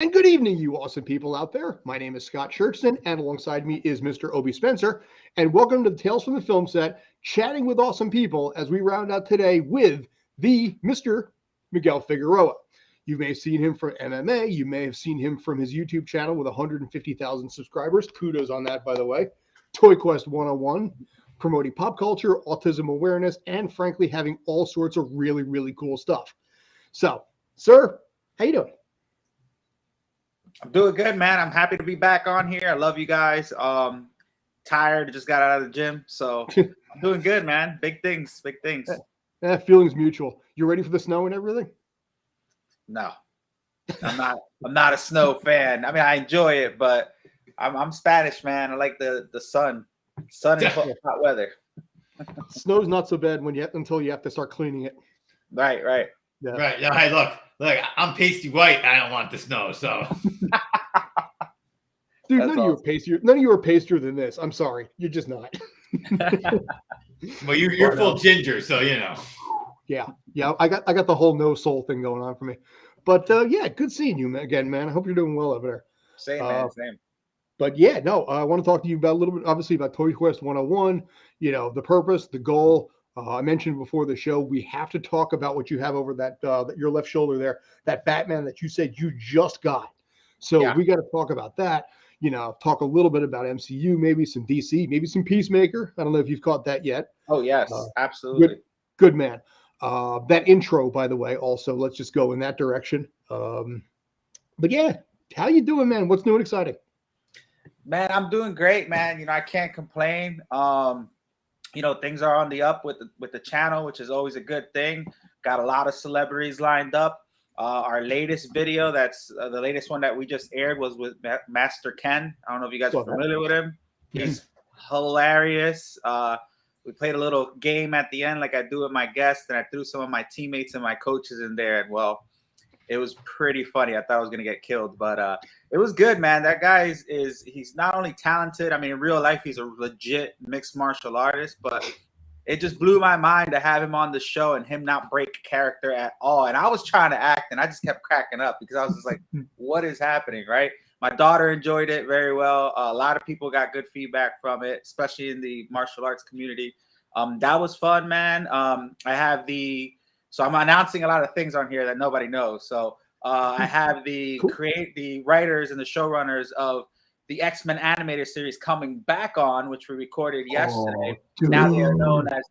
And good evening, you awesome people out there. My name is Scott Churchton, and alongside me is Mr. Obi Spencer. And welcome to the Tales from the Film Set, chatting with awesome people as we round out today with the Mr. Miguel Figueroa. You may have seen him from MMA. You may have seen him from his YouTube channel with 150,000 subscribers. Kudos on that, by the way. Toy Quest 101, promoting pop culture, autism awareness, and frankly, having all sorts of really, really cool stuff. So, sir, how you doing? I'm doing good, man. I'm happy to be back on here. I love you guys. Tired, just got out of the gym, so I'm doing good, man. Big things, big things. Feelings mutual. You ready for the snow and everything? No, I'm not. I'm not a snow fan. I mean, I enjoy it, but I'm Spanish, man. I like the sun and hot weather. Snow's not so bad until you have to start cleaning it. Right. Yeah. Right. No, hey, look, I'm pasty white. I don't want the snow, so. Dude, none of you are pastier than this. I'm sorry. You're just not. Well, you're full ginger, so you know. Yeah. I got the whole no soul thing going on for me. But yeah, good seeing you again, man. I hope you're doing well over there. Same, man. Same. But yeah, no, I want to talk to you about a little bit, obviously, about Toy Quest 101, the purpose, the goal. I mentioned before the show, we have to talk about what you have over that your left shoulder there, that Batman that you said you just got. So we got to talk about that. Talk a little bit about MCU, maybe some DC, maybe some Peacemaker. I don't know if you've caught that yet. Oh, yes, absolutely. Good man. That intro, by the way, also, let's just go in that direction. But yeah, how you doing, man? What's new and exciting? Man, I'm doing great, man. I can't complain. Things are on the up with the channel, which is always a good thing. Got a lot of celebrities lined up. Our latest video, that's the latest one that we just aired, was with Master Ken. I don't know if you guys are familiar with him. He's hilarious. We played a little game at the end like I do with my guests, and I threw some of my teammates and my coaches in there, and well, it was pretty funny. I thought I was going to get killed, but it was good, man. That guy he's not only talented. I mean, in real life, he's a legit mixed martial artist, but it just blew my mind to have him on the show and him not break character at all. And I was trying to act, and I just kept cracking up because I was just like, what is happening, right? My daughter enjoyed it very well. A lot of people got good feedback from it, especially in the martial arts community. That was fun, man. So I'm announcing a lot of things on here that nobody knows. So I have the writers and the showrunners of the X-Men animated series coming back on, which we recorded yesterday. Now they are known as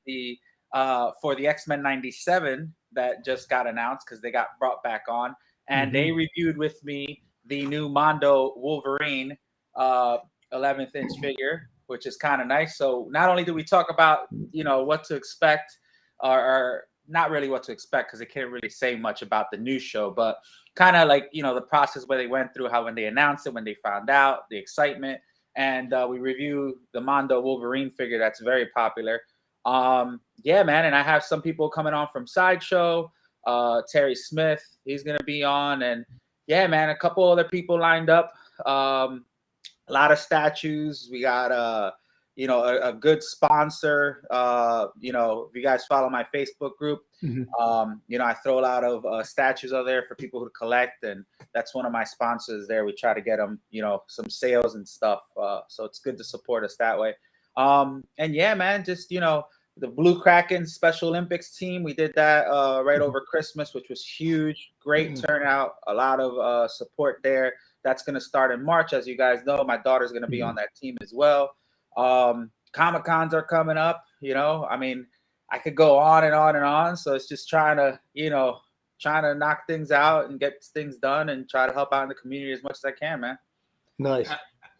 for the X-Men 97 that just got announced because they got brought back on. And they reviewed with me the new Mondo Wolverine 11th inch figure, which is kind of nice. So not only do we talk about, what to expect or not really what to expect because they can't really say much about the new show, but kind of like, the process where they went through, how when they announced it, when they found out, the excitement. And we review the Mondo Wolverine figure that's very popular. Yeah, man. And I have some people coming on from Sideshow. Terry Smith, he's going to be on. And yeah, man, a couple other people lined up. A lot of statues. We got a good sponsor. If you guys follow my Facebook group, I throw a lot of statues out there for people who collect, and that's one of my sponsors there. We try to get them, some sales and stuff. So it's good to support us that way. And yeah, man, just, the Blue Kraken Special Olympics team, we did that right over Christmas, which was huge. Great turnout, a lot of support there. That's going to start in March. As you guys know, my daughter's going to be on that team as well. Comic-Cons are coming up, I mean, I could go on and on and on. So it's just trying to knock things out and get things done and try to help out in the community as much as I can, man. Nice.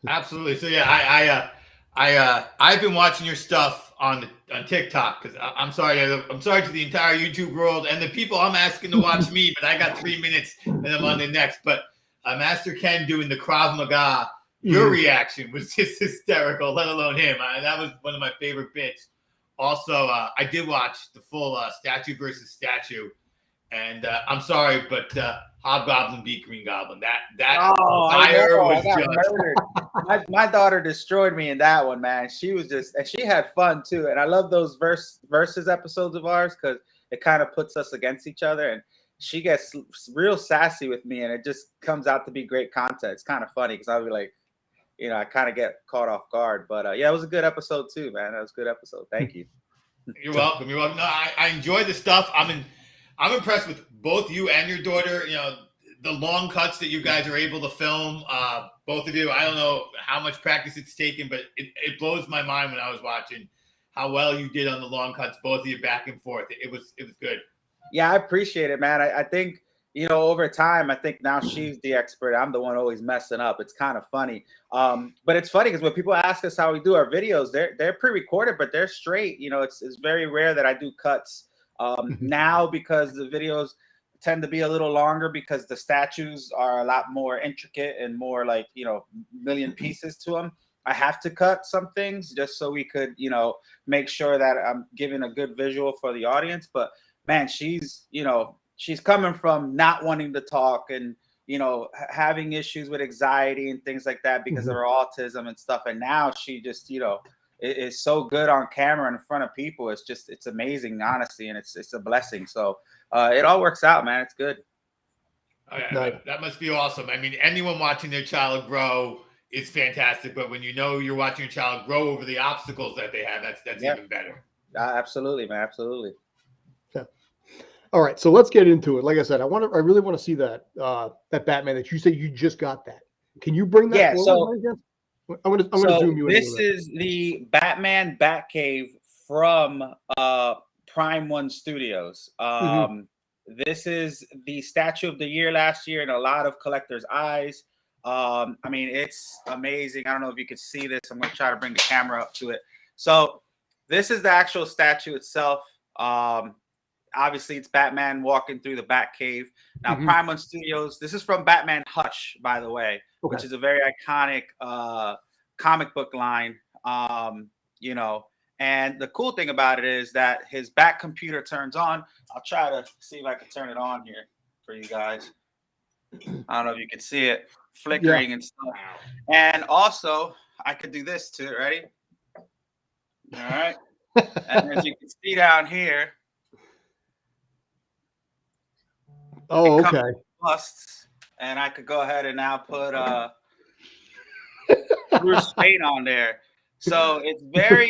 Absolutely. So yeah, I've been watching your stuff on TikTok because I'm sorry to the entire YouTube world and the people I'm asking to watch me, but I got 3 minutes and I'm on the next. But Master Ken doing the Krav Maga, your reaction was just hysterical, let alone him. That was one of my favorite bits. Also, I did watch the full statue versus statue, and I'm sorry, but Hobgoblin beat Green Goblin. That fire was just. My daughter destroyed me in that one, man. She was and she had fun too. And I love those versus episodes of ours because it kind of puts us against each other. And she gets real sassy with me, and it just comes out to be great content. It's kind of funny because I'll be like, you know, I kind of get caught off guard. But yeah, it was a good episode too, man. That was a good episode. Thank you. You're welcome. You're welcome. No, I enjoy the stuff. I'm impressed with both you and your daughter. You know, the long cuts that you guys are able to film. Both of you. I don't know how much practice it's taken, but it blows my mind when I was watching how well you did on the long cuts. Both of you back and forth. It was good. Yeah, I appreciate it, man. I think, you know, over time, I think now she's the expert. I'm the one always messing up. It's kind of funny. But it's funny because when people ask us how we do our videos, they're pre-recorded, but they're straight. You know, it's very rare that I do cuts now because the videos tend to be a little longer because the statues are a lot more intricate and more like, you know, million pieces to them. I have to cut some things just so we could, you know, make sure that I'm giving a good visual for the audience. But man, she's coming from not wanting to talk and, you know, having issues with anxiety and things like that because of her autism and stuff. And now she just, you know, is so good on camera in front of people. It's amazing, honestly. And it's a blessing. So it all works out, man. It's good. Oh, yeah, that must be awesome. I mean, anyone watching their child grow is fantastic. But when you know you're watching your child grow over the obstacles that they have, that's even better. Absolutely, man. Absolutely. All right, so let's get into it. Like I said, I really want to see that Batman that you say you just got that. Can you bring that forward? I'm gonna zoom you in. This is the Batman Batcave from Prime One Studios. This is the statue of the year last year in a lot of collectors' eyes. I mean, it's amazing. I don't know if you can see this. I'm gonna try to bring the camera up to it. So this is the actual statue itself. Obviously, it's Batman walking through the Batcave. Now, Prime One Studios, this is from Batman Hush, by the way, which is a very iconic comic book line, you know. And the cool thing about it is that his Bat computer turns on. I'll try to see if I can turn it on here for you guys. I don't know if you can see it flickering and stuff. And also, I could do this too. Ready? All right. And as you can see down here, oh, okay. Busts, and I could go ahead and now put Bruce Wayne on there. So it's very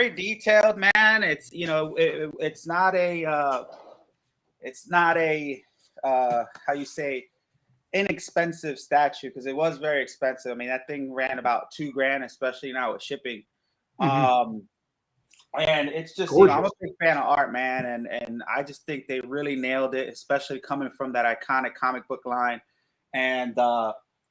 detailed, man. It's, you know, it's not a how you say, inexpensive statue, because it was very expensive. I mean, that thing ran about $2,000, especially now with shipping. And it's just, you know, I'm a big fan of art, man, and I just think they really nailed it, especially coming from that iconic comic book line. And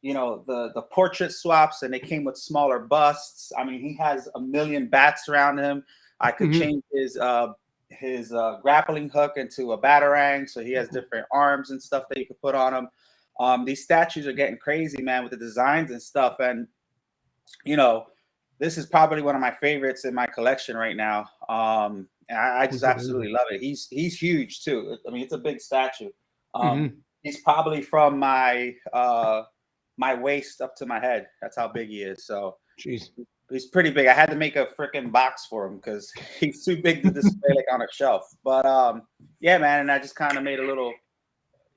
you know, the portrait swaps, and they came with smaller busts. I mean, he has a million bats around him. I could change his grappling hook into a batarang, so he has different arms and stuff that you could put on him. These statues are getting crazy, man, with the designs and stuff. And you know, this is probably one of my favorites in my collection right now. And I just absolutely love it. He's huge too. I mean, it's a big statue. He's probably from my my waist up to my head. That's how big he is. So he's pretty big. I had to make a freaking box for him because he's too big to display like on a shelf. But yeah, man. And I just kind of made a little,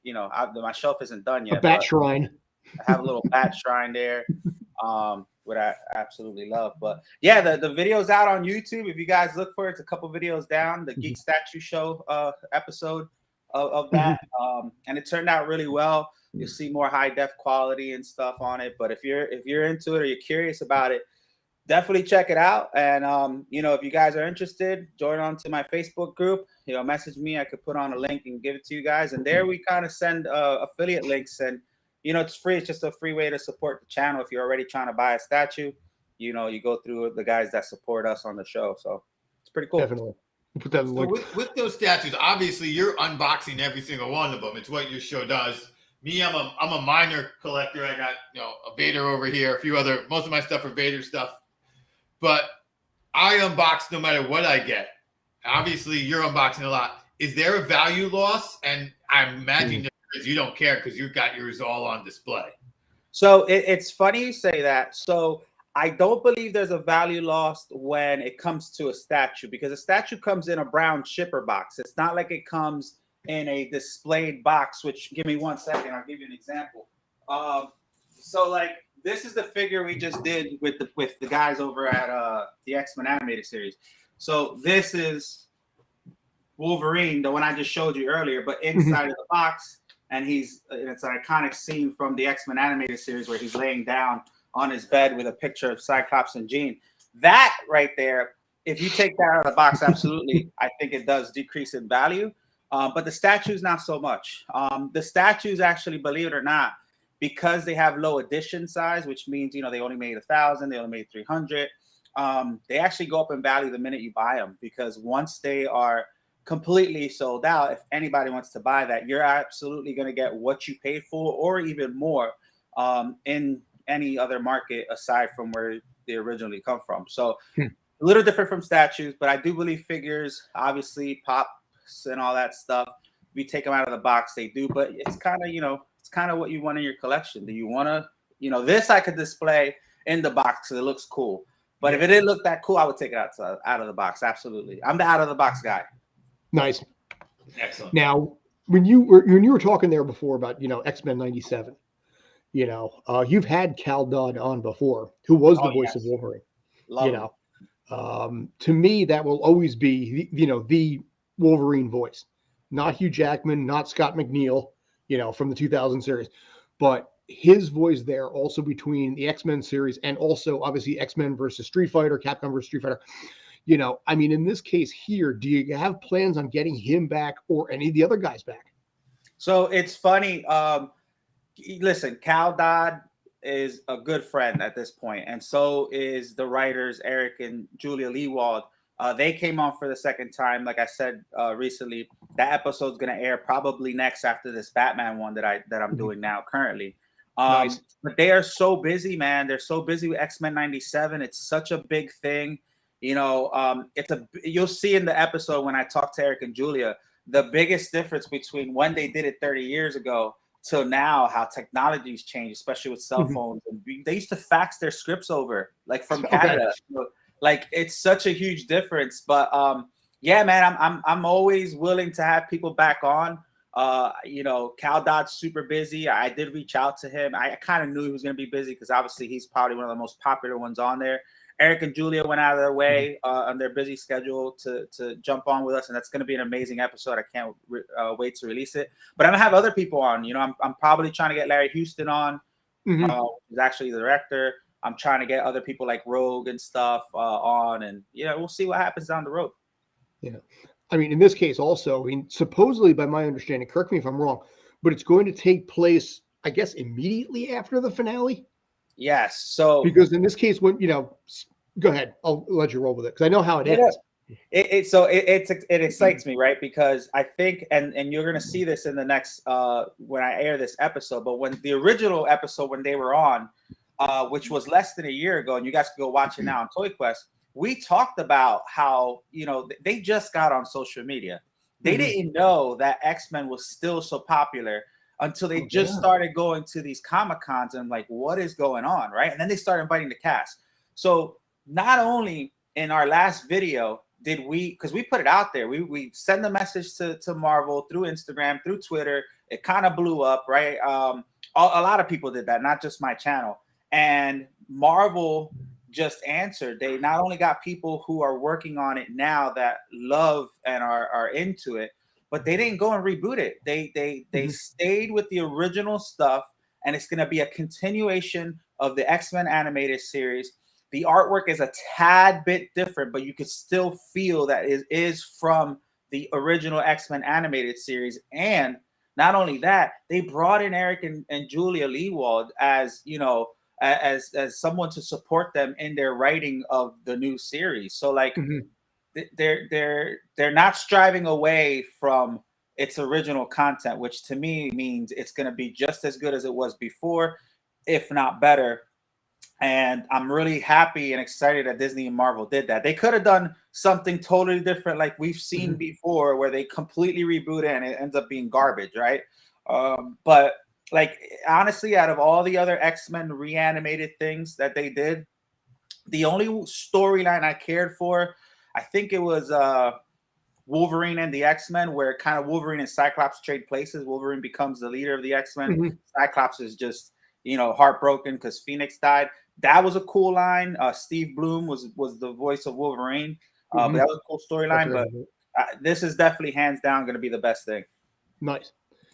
you know, my shelf isn't done yet. A bat shrine. I have a little bat shrine there. What I absolutely love. But yeah, the video's out on YouTube. If you guys look for it, it's a couple videos down. The Geek Statue Show episode of that. And it turned out really well. You'll see more high def quality and stuff on it. But if you're into it or you're curious about it, definitely check it out. And you know, if you guys are interested, join on to my Facebook group. You know, message me. I could put on a link and give it to you guys. And there we kind of send affiliate links, and you know, it's free. It's just a free way to support the channel. If you're already trying to buy a statue, you know, you go through the guys that support us on the show. So it's pretty cool. Definitely. Put that in the link. With those statues, obviously you're unboxing every single one of them. It's what your show does. Me, I'm a minor collector. I got, you know, a Vader over here, a few other, most of my stuff are Vader stuff. But I unbox no matter what I get. Obviously, you're unboxing a lot. Is there a value loss? And I imagine because you don't care because you've got yours all on display. So it's funny you say that. So I don't believe there's a value lost when it comes to a statue, because a statue comes in a brown shipper box. It's not like it comes in a displayed box. Which, give me 1 second, I'll give you an example. So like this is the figure we just did with the guys over at the X-Men animated series. So this is Wolverine, the one I just showed you earlier, but inside of the box, and it's an iconic scene from the X-Men animated series where he's laying down on his bed with a picture of Cyclops and Jean. That right there, if you take that out of the box, absolutely, I think it does decrease in value. But the statues, not so much. The statues actually, believe it or not, because they have low edition size, which means, they only made 1,000, they only made 300. They actually go up in value the minute you buy them, because once they are completely sold out, if anybody wants to buy that, you're absolutely going to get what you paid for or even more in any other market aside from where they originally come from. So a little different from statues, but I do believe figures, obviously pops and all that stuff, we take them out of the box, they do, but it's kind of, it's kind of what you want in your collection. Do you want to, this I could display in the box because it looks cool. But if it didn't look that cool, I would take it out of the box. Absolutely. I'm the out of the box guy. Nice. Excellent. Now, when you were talking there before about, X-Men 97, you've had Cal Dodd on before, who was the voice of Wolverine. To me, that will always be, the Wolverine voice, not Hugh Jackman, not Scott McNeil, from the 2000 series, but his voice there also between the X-Men series and also obviously X-Men versus Street Fighter, Capcom versus Street Fighter. In this case here, do you have plans on getting him back or any of the other guys back? So it's funny. Listen, Cal Dodd is a good friend at this point, and so is the writers Eric and Julia Leewald. They came on for the second time. Like I said recently, that episode's going to air probably next after this Batman one that I'm doing now currently. Nice. But they are so busy, man. They're so busy with X-Men 97. It's such a big thing. You'll see in the episode when I talk to Eric and Julia, the biggest difference between when they did it 30 years ago till now, how technology's changed, especially with cell phones. And they used to fax their scripts over, like from Canada. Okay. So, like, it's such a huge difference. But yeah, man, I'm always willing to have people back on. Cal Dodd's super busy. I did reach out to him. I kind of knew he was going to be busy because obviously he's probably one of the most popular ones on there. Eric and Julia went out of their way on their busy schedule to jump on with us, and that's going to be an amazing episode. I can't wait to release it. But I'm gonna have other people on. I'm probably trying to get Larry Houston on, who's actually the director. I'm trying to get other people like Rogue and stuff on, and we'll see what happens down the road. Yeah, in this case also, supposedly by my understanding, correct me if I'm wrong, but it's going to take place, I guess, immediately after the finale. Yes. So because in this case, when go ahead, I'll let you roll with it because I know how it ends. It excites me, right? Because I think, and you're gonna see this in the next when I air this episode, but when the original episode when they were on, which was less than a year ago, and you guys can go watch it now on Toy Quest, we talked about how they just got on social media. They didn't know that X-Men was still so popular until they just started going to these Comic-Cons and like, what is going on, right? And then they started inviting the cast. So not only in our last video did we, because we put it out there, we send the message to Marvel through Instagram, through Twitter. It kind of blew up, right? A lot of people did that, not just my channel. And Marvel just answered. They not only got people who are working on it now that love and are into it, but they didn't go and reboot it. They stayed with the original stuff, and it's going to be a continuation of the X-Men animated series. The artwork is a tad bit different, but you could still feel that it is from the original X-Men animated series. And not only that, they brought in Eric and Julia Leewald as as someone to support them in their writing of the new series. So like they're not striving away from its original content, which to me means it's going to be just as good as it was before, if not better. And I'm really happy and excited that Disney and Marvel did that. They could have done something totally different like we've seen before, where they completely reboot it and it ends up being garbage, right? But like, honestly, out of all the other X-Men reanimated things that they did, the only storyline I cared for, I think it was Wolverine and the X-Men, where kind of Wolverine and Cyclops trade places. Wolverine becomes the leader of the X-Men. Mhm. Cyclops is just, heartbroken because Phoenix died. That was a cool line. Steve Bloom was the voice of Wolverine. But that was a cool storyline. But this is definitely hands down going to be the best thing. Nice.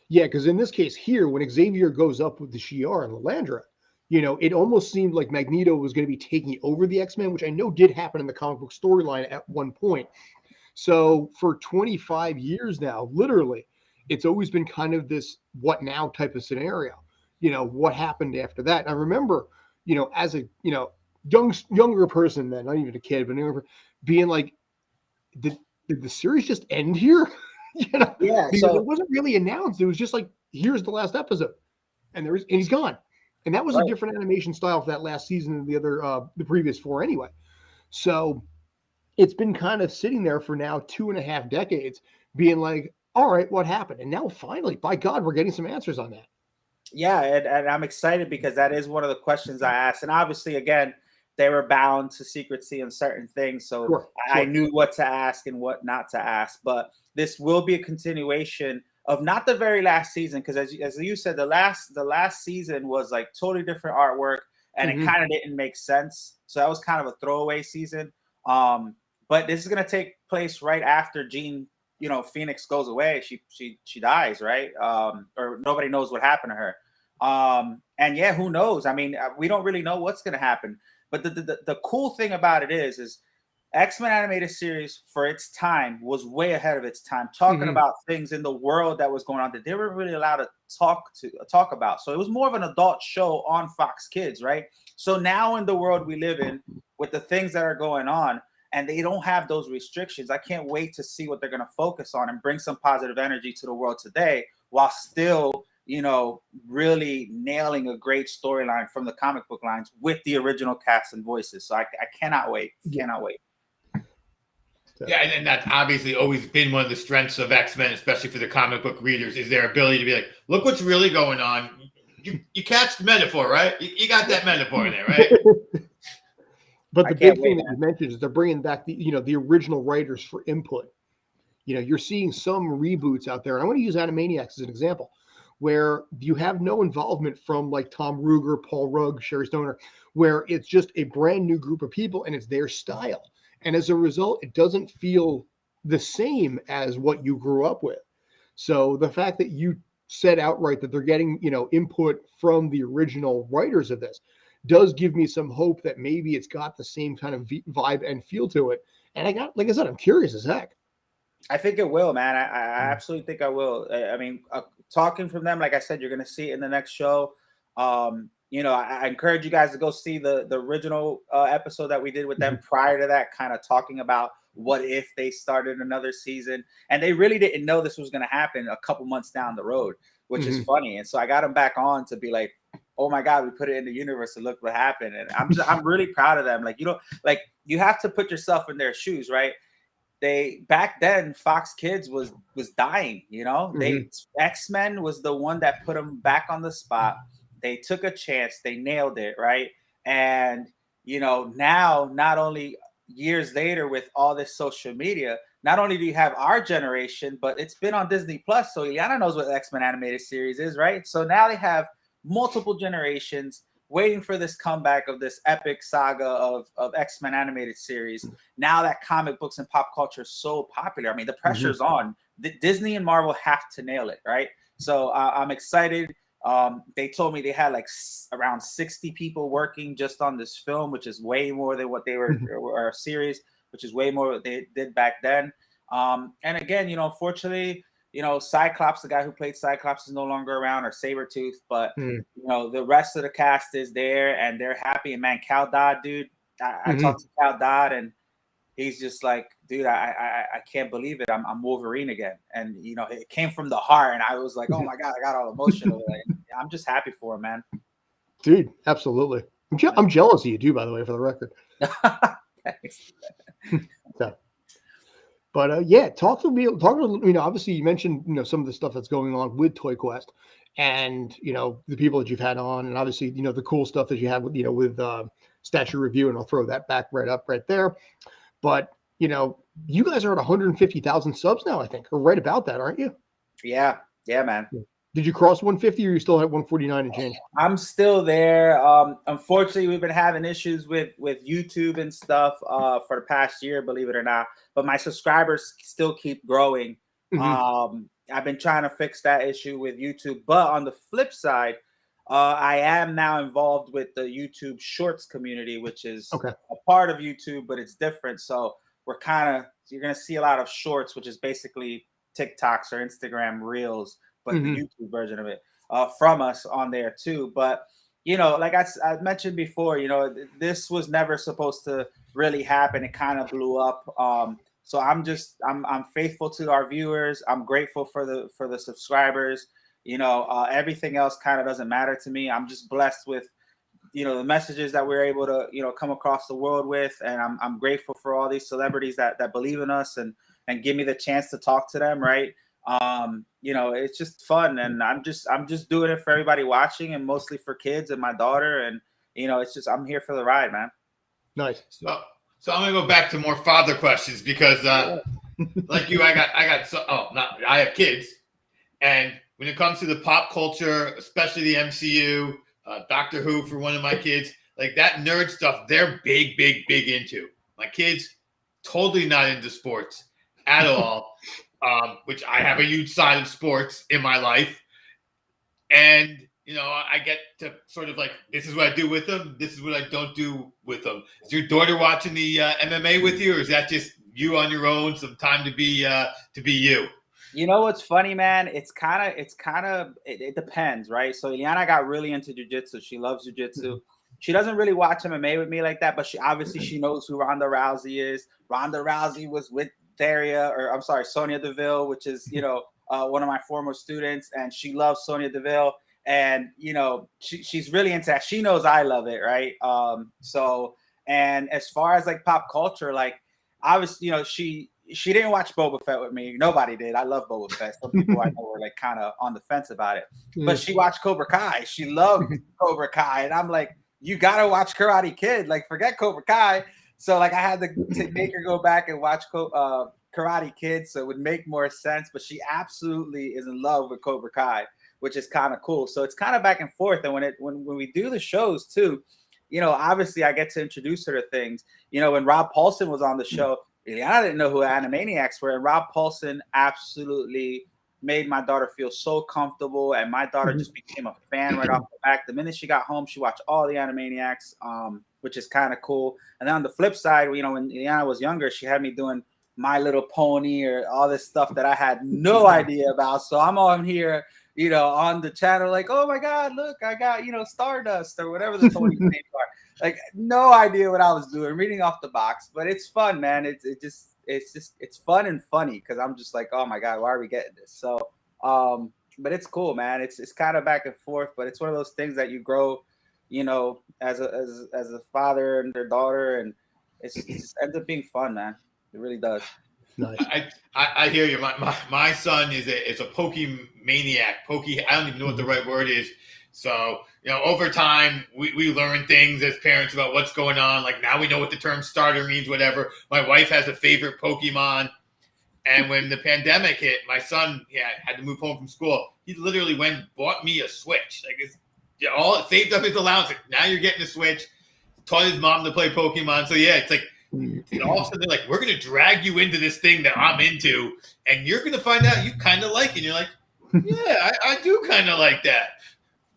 Yeah, because in this case here, when Xavier goes up with the Shi'ar and Lilandra, it almost seemed like Magneto was going to be taking over the X-Men, which I know did happen in the comic book storyline at one point. So for 25 years now, literally, it's always been kind of this what now type of scenario. What happened after that? And I remember, as a, younger person then, not even a kid, but being like, did the series just end here? Yeah, because so it wasn't really announced. It was just like, here's the last episode, and he's gone. And that was a different animation style for that last season than the previous 4 anyway. So it's been kind of sitting there for now 2.5 decades, being like, all right, what happened? And now finally, by God, we're getting some answers on that. Yeah, and I'm excited because that is one of the questions I asked. And obviously, again, they were bound to secrecy on certain things. So Sure. I knew what to ask and what not to ask. But this will be a continuation of not the very last season, because as you said, the last season was like totally different artwork, and it kind of didn't make sense. So that was kind of a throwaway season. But this is going to take place right after Jean, Phoenix goes away. She dies, right? Or nobody knows what happened to her. And yeah, who knows? I mean, we don't really know what's going to happen. But the cool thing about it is X-Men animated series for its time was way ahead of its time, talking about things in the world that was going on that they weren't really allowed to talk about. So it was more of an adult show on Fox Kids, right? So now in the world we live in, with the things that are going on, and they don't have those restrictions, I can't wait to see what they're going to focus on and bring some positive energy to the world today, while still, really nailing a great storyline from the comic book lines with the original cast and voices. So I cannot wait. Cannot wait. Yeah, and that's obviously always been one of the strengths of X-Men, especially for the comic book readers, is their ability to be like, look what's really going on. You catch the metaphor, right? You got that metaphor in there, right? But the big thing that you mentioned is they're bringing back the original writers for input. You're seeing some reboots out there, and I want to use Animaniacs as an example, where you have no involvement from like Tom Ruegger, Paul Rugg, Sherry Stoner, where it's just a brand new group of people and it's their style. And as a result, it doesn't feel the same as what you grew up with. So the fact that you said outright that they're getting, input from the original writers of this does give me some hope that maybe it's got the same kind of vibe and feel to it. And like I said, I'm curious as heck. I think it will, man. I absolutely think I will. I mean, talking from them, like I said, you're going to see it in the next show. I encourage you guys to go see the original episode that we did with them prior to that, kind of talking about what if they started another season. And they really didn't know this was going to happen a couple months down the road, which is funny. And so I got them back on to be like, oh my God, we put it in the universe and look what happened. And I'm really proud of them. Like, you have to put yourself in their shoes, right? They back then Fox Kids was dying, X-Men was the one that put them back on the spot. They took a chance, they nailed it, right? And now, not only years later with all this social media, not only do you have our generation, but it's been on Disney Plus, so Ileana knows what X-Men animated series is, right? So now they have multiple generations waiting for this comeback of this epic saga of X-Men animated series. Now that comic books and pop culture is so popular, I mean, the pressure's on. Disney and Marvel have to nail it, right? So I'm excited. They told me they had like around 60 people working just on this film, which is way more than what they were, or a series, which is way more what they did back then. And again, unfortunately, Cyclops, the guy who played Cyclops, is no longer around, or Sabretooth, but the rest of the cast is there and they're happy. And man, Cal Dodd, dude, I talked to Cal Dodd and he's just like, dude, I can't believe it. I'm Wolverine again. And it came from the heart. And I was like, oh my God, I got all emotional. I'm just happy for him, man. Dude, absolutely. I'm jealous of you too, by the way, for the record. Thanks. So. But yeah, talk to me. Obviously you mentioned some of the stuff that's going on with Toy Quest, and the people that you've had on, and obviously the cool stuff that you have with with Statue Review, and I'll throw that back right there. But you know, you guys are at 150,000 subs now, I think, or right about that, aren't you? Yeah, man. Did you cross 150 or you still at 149 and change? I'm still there. Unfortunately, we've been having issues with YouTube and stuff for the past year, believe it or not. But my subscribers still keep growing. I've been trying to fix that issue with YouTube. But on the flip side, I am now involved with the YouTube Shorts community, which is a part of YouTube, but it's different. So you're going to see a lot of Shorts, which is basically TikToks or Instagram Reels, but the YouTube version of it. From us on there too. But, you know, like I mentioned before, you know, this was never supposed to really happen. It kind of blew up. So I'm faithful to our viewers. I'm grateful for the subscribers. You know, everything else kind of doesn't matter to me. I'm just blessed with, you know, the messages that we're able to, you know, come across the world with. And I'm grateful for all these celebrities that believe in us and give me the chance to talk to them. Right. You know, it's just fun, and I'm just doing it for everybody watching, and mostly for kids and my daughter, and you know, I'm here for the ride, man. Nice. So I'm gonna go back to more father questions because, like you, I have kids, and when it comes to the pop culture, especially the MCU, Doctor Who for one of my kids, like that nerd stuff, they're big into. My kids totally not into sports at all. Which I have a huge side of sports in my life. And, you know, I get to sort of like, this is what I do with them. This is what I don't do with them. Is your daughter watching the MMA with you, or is that just you on your own, some time to be you? You know what's funny, man? It depends, right? So Ileana got really into jiu-jitsu. She loves jiu-jitsu. She doesn't really watch MMA with me like that, but she knows who Ronda Rousey is. Ronda Rousey was with Sonya Deville, which is, you know, one of my former students, and she loves Sonya Deville, and you know, she's really into that. She knows I love it, right? And as far as like pop culture, like obviously, you know, she didn't watch Boba Fett with me. Nobody did. I love Boba Fett. Some people I know were like kind of on the fence about it, but she watched Cobra Kai. She loved Cobra Kai, and I'm like, you gotta watch Karate Kid. Like, forget Cobra Kai. So like I had to make her go back and watch Karate Kid, so it would make more sense. But she absolutely is in love with Cobra Kai, which is kind of cool. So it's kind of back and forth. And when we do the shows too, you know, obviously I get to introduce her to things. You know, when Rob Paulson was on the show, I didn't know who Animaniacs were, and Rob Paulson absolutely made my daughter feel so comfortable, and my daughter just became a fan right off the bat. The minute she got home, she watched all the Animaniacs, which is kind of cool. And then on the flip side, you know, when Ileana was younger, she had me doing My Little Pony or all this stuff that I had no idea about. So I'm on here, you know, on the channel, like, oh my God, look, I got, you know, Stardust or whatever the pony's names are. Like, no idea what I was doing, reading off the box. But it's fun, man. It's fun and funny because I'm just like, oh my God, why are we getting this? So, but it's cool, man. It's kind of back and forth, but it's one of those things that you grow, you know, as a father and their daughter, and it just ends up being fun, man. It really does. Nice. I hear you. My son is a Pokemaniac. I don't even know what the right word is. So, you know, over time, we learn things as parents about what's going on. Like now we know what the term starter means, whatever. My wife has a favorite Pokemon. And when the pandemic hit, my son had to move home from school. He literally went and bought me a Switch. Like it's all saved up his allowance. Like, now you're getting a Switch. Taught his mom to play Pokemon. So yeah, it's like all of a sudden they're like, we're gonna drag you into this thing that I'm into, and you're gonna find out you kind of like it. And you're like, yeah, I do kind of like that.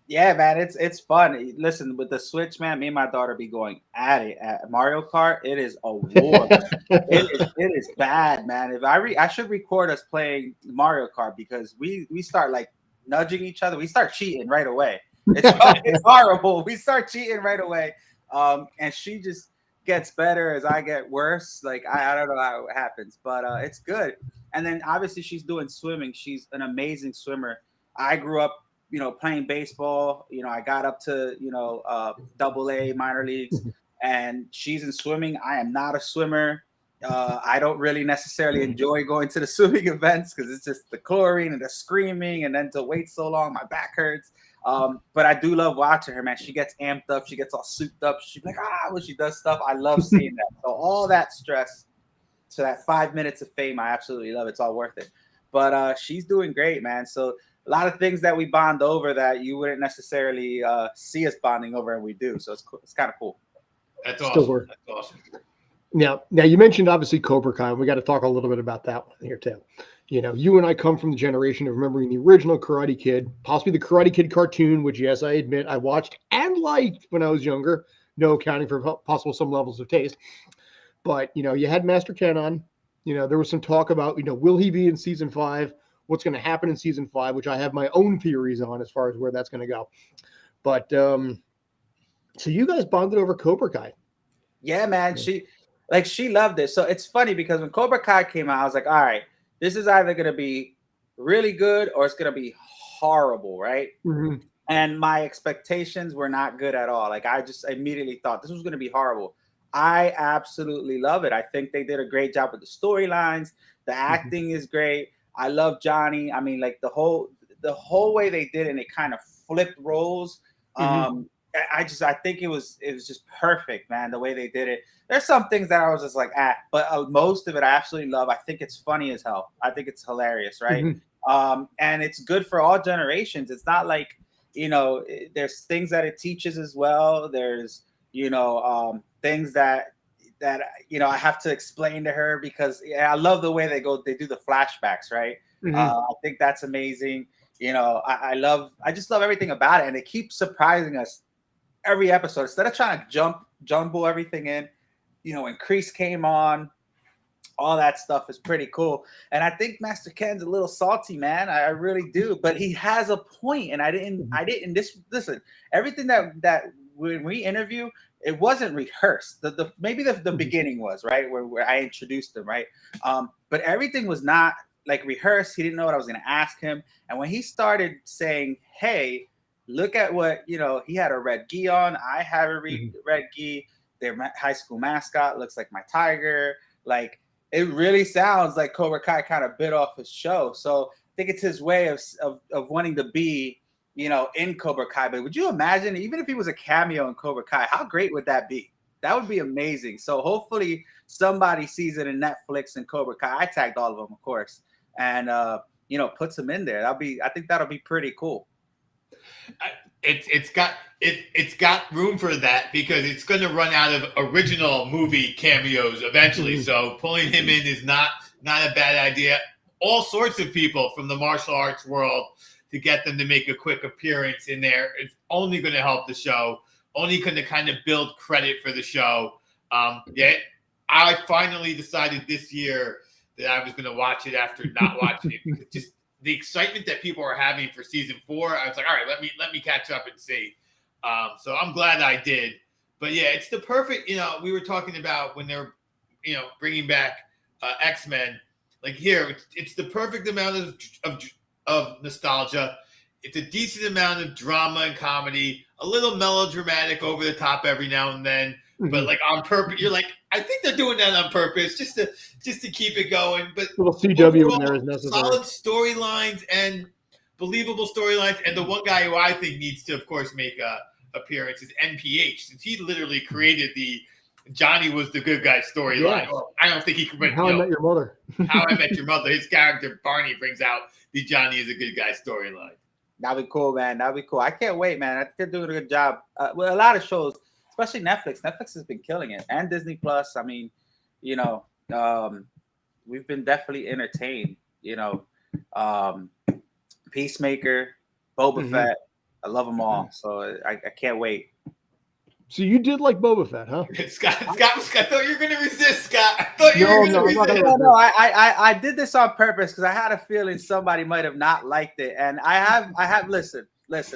Yeah, man, it's fun. Listen, with the Switch, man, me and my daughter be going at it at Mario Kart. It is a war. it is bad, man. If I should record us playing Mario Kart because we start like nudging each other. We start cheating right away. It's horrible. We start cheating right away. And she just gets better as I get worse. Like I don't know how it happens, but it's good. And then obviously she's doing swimming. She's an amazing swimmer. I grew up, you know, playing baseball. You know, I got up to, you know, AA minor leagues, and she's in swimming. I am not a swimmer. I don't really necessarily enjoy going to the swimming events because it's just the chlorine and the screaming, and then to wait so long, my back hurts. But I do love watching her, man. She gets amped up. She gets all souped up. She's like, when she does stuff. I love seeing that. So all that stress that 5 minutes of fame, I absolutely love it. It's all worth it. But she's doing great, man. So a lot of things that we bond over that you wouldn't necessarily see us bonding over, and we do. So it's cool. It's kind of cool. That's Still awesome. work. That's awesome. Now you mentioned obviously Cobra Kai. We got to talk a little bit about that one here too. You know, you and I come from the generation of remembering the original Karate Kid, possibly the Karate Kid cartoon, which, yes, I admit I watched and liked when I was younger. No accounting for possible some levels of taste. But, you know, you had Master Ken on. You know, there was some talk about, you know, will he be in season 5? What's going to happen in season 5, which I have my own theories on as far as where that's going to go. But so you guys bonded over Cobra Kai. Yeah, man. She loved it. So it's funny because when Cobra Kai came out, I was like, all right, this is either going to be really good or it's going to be horrible, right? Mm-hmm. And my expectations were not good at all. Like, I just immediately thought this was going to be horrible. I absolutely love it. I think they did a great job with the storylines. The acting is great. I love Johnny. I mean, like the whole way they did it, and it kind of flipped roles. I think it was just perfect, man. The way they did it. There's some things that I was just like, but most of it I absolutely love. I think it's funny as hell. I think it's hilarious, right? And it's good for all generations. It's not like, you know, there's things that it teaches as well. There's, you know, things that you know I have to explain to her because I love the way they do the flashbacks, right? I think that's amazing. You know, I just love everything about it, and it keeps surprising us every episode. Instead of trying to jumble everything in, you know, when Kreese came on, all that stuff is pretty cool. And I think Master Ken's a little salty, man. I really do. But he has a point, and I didn't listen, everything that when we interview, it wasn't rehearsed. Maybe the beginning was, right? Where I introduced him, right? But everything was not like rehearsed. He didn't know what I was gonna ask him. And when he started saying, hey, look at what, you know, he had a red gi on. I have a red gi. Their high school mascot looks like my tiger. Like, it really sounds like Cobra Kai kind of bit off his show. So I think it's his way of wanting to be, you know, in Cobra Kai. But would you imagine, even if he was a cameo in Cobra Kai, how great would that be? That would be amazing. So hopefully somebody sees it in Netflix and Cobra Kai. I tagged all of them, of course, and you know, puts them in there. I think that'll be pretty cool. It's got room for that because it's going to run out of original movie cameos eventually. So pulling him in is not a bad idea. All sorts of people from the martial arts world, to get them to make a quick appearance in there, it's only going to help the show. Only going to kind of build credit for the show. Yeah, I finally decided this year that I was going to watch it after not watching it, because just the excitement that people are having for season 4, I was like, all right, let me catch up and see. So I'm glad I did. But yeah, it's the perfect, you know, we were talking about when they're, you know, bringing back X-Men. Like here, it's the perfect amount of nostalgia. It's a decent amount of drama and comedy, a little melodramatic over the top every now and then, but like on purpose. You're like, I think they're doing that on purpose just to keep it going. But a little CW overall, in there is necessary. solid storylines and believable storylines. And the one guy who I think needs to, of course, make a appearance is NPH, since he literally created the Johnny was the good guy storyline. Yeah. Well, I don't think he could. How I Met Your Mother. How I Met Your Mother. His character Barney brings out the Johnny is a good guy storyline. That'd be cool, man. That'd be cool. I can't wait, man. I think they're doing a good job with a lot of shows, especially Netflix. Netflix has been killing it, and Disney Plus. I mean, you know, we've been definitely entertained. You know, Peacemaker, Boba Fett. I love them all, so I can't wait. So you did like Boba Fett, huh? Scott, I thought you were going to resist, Scott. I thought you were going to resist. No, I did this on purpose because I had a feeling somebody might have not liked it, and I have. Listen. This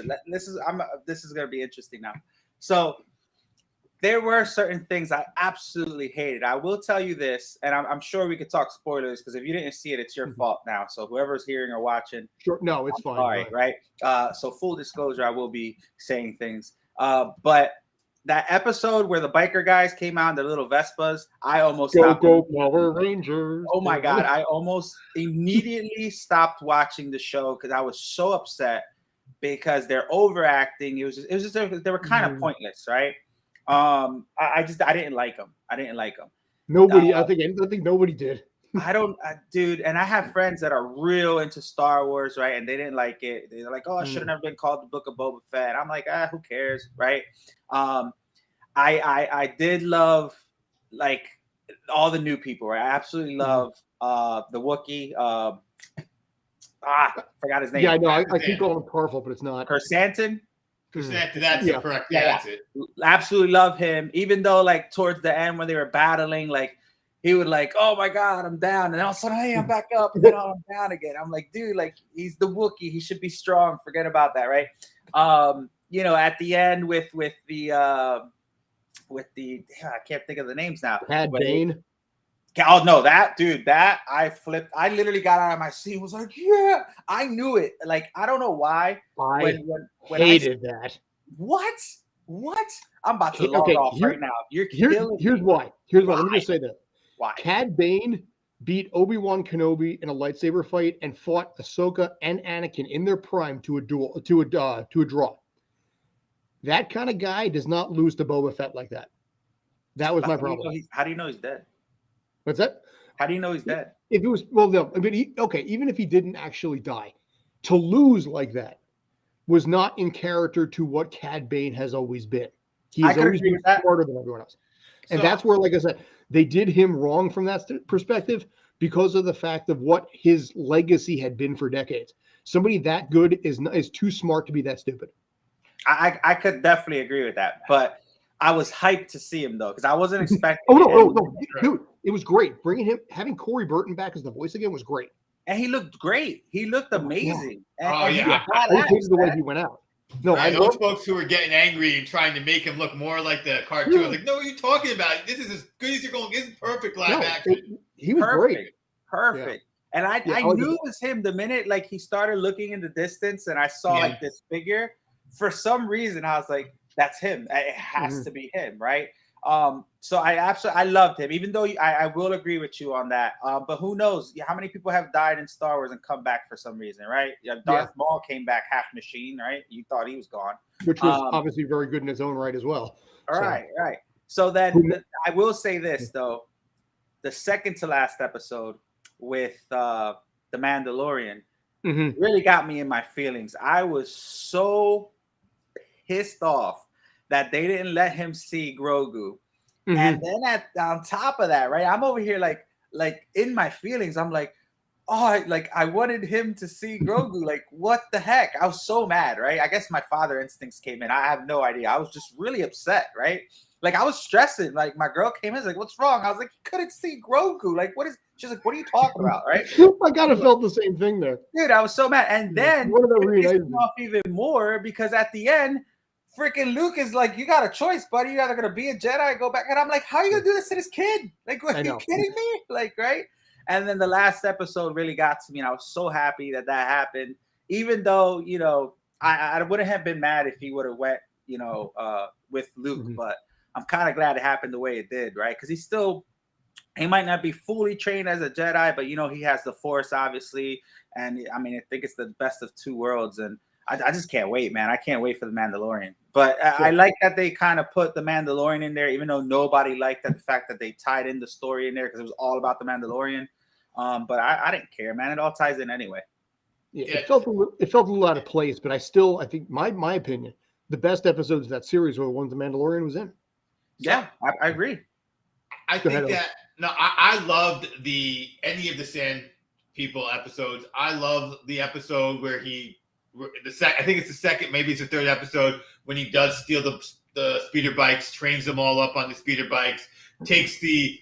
is going to be interesting now. So there were certain things I absolutely hated. I will tell you this, and I'm sure we could talk spoilers because if you didn't see it, it's your fault now. So whoever's hearing or watching, sure, no, it's fine. All right. So full disclosure, I will be saying things, but that episode where the biker guys came out in their little Vespas, I almost stopped. Go Power Rangers! Oh my God! I almost immediately stopped watching the show because I was so upset because they're overacting. It was just they were kind of pointless, right? I didn't like them. Nobody, I think nobody did. Dude, and I have friends that are real into Star Wars, right? And they didn't like it. They're like, "Oh, it should have never been called the Book of Boba Fett." And I'm like, who cares, right? I did love like all the new people, right? I absolutely love the Wookiee. Forgot his name. Yeah, I know. I keep calling him Carful, but it's not. Kersantin. That's correct. Yeah, that's it. Absolutely love him. Even though, like, towards the end when they were battling, like, he would like, "Oh my God, I'm down," and all of a sudden, "Hey, I'm back up," and then I'm down again. I'm like, dude, like, he's the Wookiee. He should be strong. Forget about that, right? At the end with the I can't think of the names now. Cad Bane. Oh no, that I flipped. I literally got out of my seat. Was like, yeah, I knew it. Like, I don't know why. When hated that. What? I'm about to log off right now. You're killing Here's why. Let me just say that. Why? Cad Bane beat Obi-Wan Kenobi in a lightsaber fight and fought Ahsoka and Anakin in their prime to a draw. That kind of guy does not lose to Boba Fett like that. That was my problem. How do you know he's dead? What's that? How do you know he's dead? If it was, well, no, I mean, even if he didn't actually die, to lose like that was not in character to what Cad Bane has always been. He's always been smarter than everyone else. And that's where, like I said, they did him wrong from that perspective because of the fact of what his legacy had been for decades. Somebody that good is too smart to be that stupid. I could definitely agree with that, but I was hyped to see him though because I wasn't expecting. No, dude, it was great. Having Corey Burton back as the voice again was great, and he looked great. He looked amazing. I hated the way he went out. No, I know folks who were getting angry and trying to make him look more like the cartoon. I was like, no, what are you talking about? This is as good as you're going. This is perfect live action. He was great. Perfect. Yeah. And I knew it was him the minute like he started looking in the distance and I saw like this figure. For some reason, I was like, that's him. It has to be him, right? So I loved him, even though I will agree with you on that. But who knows how many people have died in Star Wars and come back for some reason, right? Darth Maul came back half machine, right? You thought he was gone. Which was obviously very good in his own right as well. Right. So then I will say this, though. The second to last episode with the Mandalorian really got me in my feelings. I was so pissed off that they didn't let him see Grogu. And then on top of that, right, I'm over here like in my feelings. I'm like, I wanted him to see Grogu. Like, what the heck? I was so mad, right? I guess my father instincts came in. I have no idea. I was just really upset, right? Like, I was stressing. Like, my girl came in, like, what's wrong? I was like, you couldn't see Grogu. Like, what is? She's like, what are you talking about, right? I kind of felt the same thing there, dude. I was so mad, and then it pissed me off even more because at the end, freaking Luke is like, you got a choice, buddy. You're either gonna be a Jedi, go back, and I'm like, how are you gonna do this to this kid? Like, are you kidding me? Like, right? And then the last episode really got to me, and I was so happy that happened. Even though, I wouldn't have been mad if he would have went, with Luke, but I'm kind of glad it happened the way it did, right? Because he might not be fully trained as a Jedi, but he has the Force, obviously, and I mean, I think it's the best of two worlds, and I just can't wait, man. I can't wait for the Mandalorian. But I like that they kind of put the Mandalorian in there, even though nobody liked the fact that they tied in the story in there because it was all about the Mandalorian. But I didn't care, man. It all ties in anyway. Yeah, it felt a little out of place, but I think my opinion, the best episodes of that series were the ones the Mandalorian was in. Yeah, I agree. I think that I loved any of the Sand People episodes. I love the episode where I think it's the second, maybe it's the third episode when he does steal the speeder bikes, trains them all up on the speeder bikes, takes the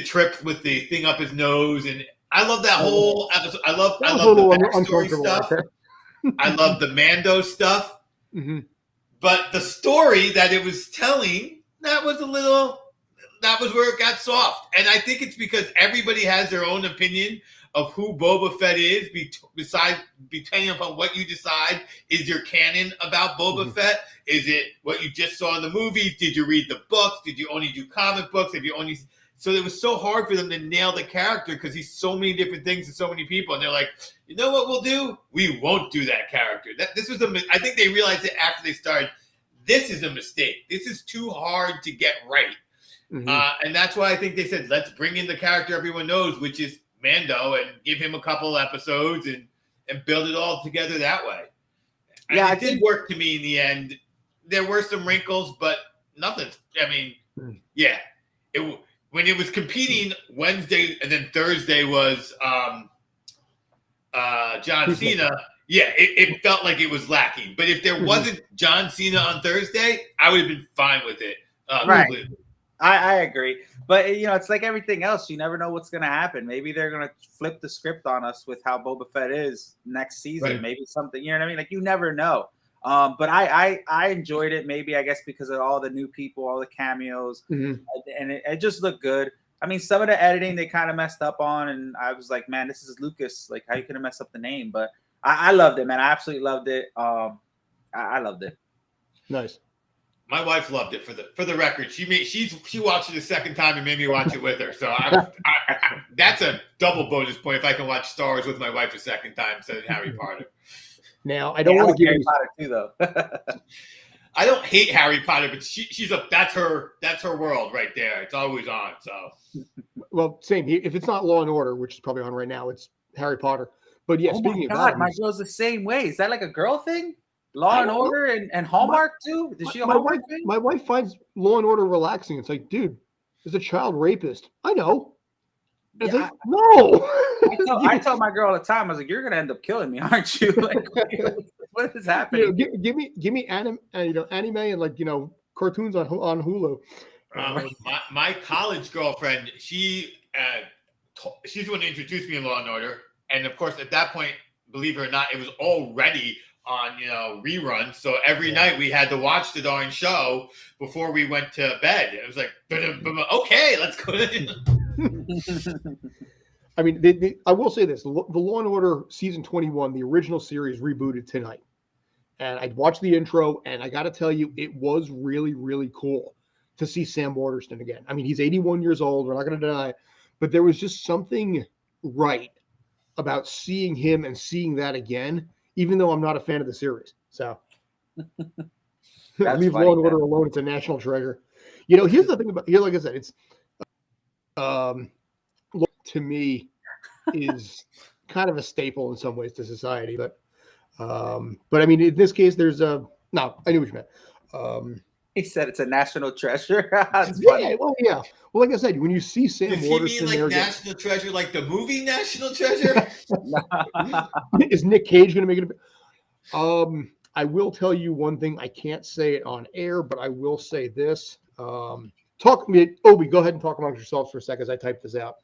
trip with the thing up his nose, and I love that whole episode. I love the backstory stuff. I love the Mando stuff, but the story that it was telling that was where it got soft, and I think it's because everybody has their own opinion of who Boba Fett is, depending upon what you decide is your canon about Boba Fett. Is it what you just saw in the movies? Did you read the books? Did you only do comic books? So it was so hard for them to nail the character because he's so many different things to so many people. And they're like, you know what we'll do? We won't do that character. I think they realized it after they started. This is a mistake. This is too hard to get right. And that's why I think they said, let's bring in the character everyone knows, which is Mando, and give him a couple episodes and build it all together that way. And yeah, it did work to me in the end. There were some wrinkles, but nothing. I mean, yeah. When it was competing Wednesday and then Thursday was John Cena, yeah, it felt like it was lacking. But if there wasn't John Cena on Thursday, I would have been fine with it. Right. Completely. I agree. But, it's like everything else. You never know what's going to happen. Maybe they're going to flip the script on us with how Boba Fett is next season. Right. Maybe something, you know what I mean? Like, you never know. But I enjoyed it, maybe, I guess, because of all the new people, all the cameos. And it just looked good. I mean, some of the editing they kind of messed up on. And I was like, man, this is Lucas. Like, how you could have messed up the name? But I loved it, man. I absolutely loved it. I loved it. Nice. My wife loved it. For the record, she watched it a second time and made me watch it with her. So that's a double bonus point if I can watch Star Wars with my wife a second time instead of Harry Potter. Now I don't want to give Harry Potter too, though. I don't hate Harry Potter, but that's her world right there. It's always on. So well, same. If it's not Law and Order, which is probably on right now, it's Harry Potter. But yeah, speaking of that, my girl's the same way. Is that like a girl thing? Law and Order and Hallmark too? Is she a Hallmark thing? My wife finds Law and Order relaxing. It's like, dude, there's a child rapist. I know. It's like, no. I tell my girl all the time, I was like, you're gonna end up killing me, aren't you? Like, what is happening? Give me anime and cartoons on Hulu. My college girlfriend, she's the one who introduced me in Law and Order, and of course at that point, believe it or not, it was already on reruns. So every night we had to watch the darn show before we went to bed. It was like, okay, let's go. I mean, I will say this: the Law and Order season 21, the original series, rebooted tonight, and I watched the intro, and I got to tell you, it was really, really cool to see Sam Waterston again. I mean, he's 81 years old. We're not going to deny it, but there was just something right about seeing him and seeing that again, even though I'm not a fan of the series. So leave Law and Order alone. It's a national treasure. Here's the thing about like I said, it's to me is kind of a staple in some ways to society, but I mean, in this case, there's I knew what you meant. He said it's a national treasure. Yeah, well, like I said, when you see Sam Waterston, mean like national treasure, like the movie National Treasure? Is Nick Cage going to make it? I will tell you one thing. I can't say it on air, but I will say this. Obi, go ahead and talk amongst yourselves for a second as I type this out.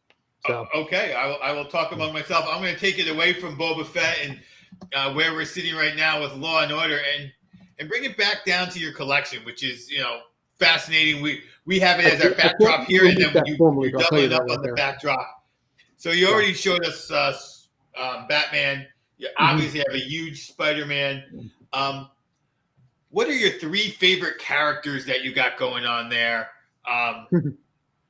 So. Okay, I will talk among myself. I'm going to take it away from Boba Fett and where we're sitting right now with Law and Order and bring it back down to your collection, which is fascinating. We have it as our backdrop here, and then you double it up on the backdrop. So you already showed us Batman. You obviously have a huge Spider-Man. What are your 3 favorite characters that you got going on there?